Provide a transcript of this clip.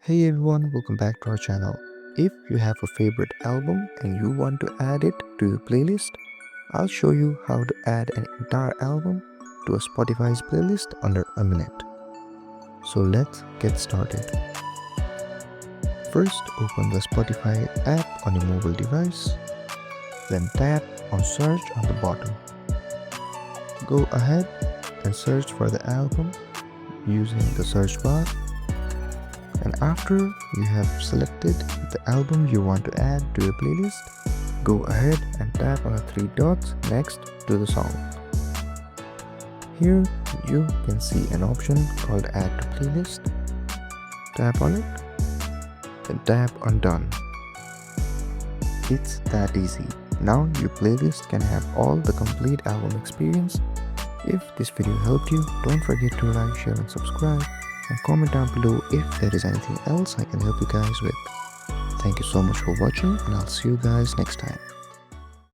Hey everyone, welcome back to our channel. If you have a favorite album and you want to add it to your playlist, I'll show you how to add an entire album to a Spotify's playlist under a minute. So let's get started. First, open the Spotify app on your mobile device, then tap on search on the bottom. Go ahead and search for the album using the search bar. And after you have selected the album you want to add to your playlist, go ahead and tap on the three dots next to the song. Here you can see an option called Add to Playlist. Tap on it, then tap on Done. It's that easy. Now your playlist can have all the complete album experience. If this video helped you, don't forget to like, share and subscribe, and comment down below if there is anything else I can help you guys with. Thank you so much for watching, and I'll see you guys next time.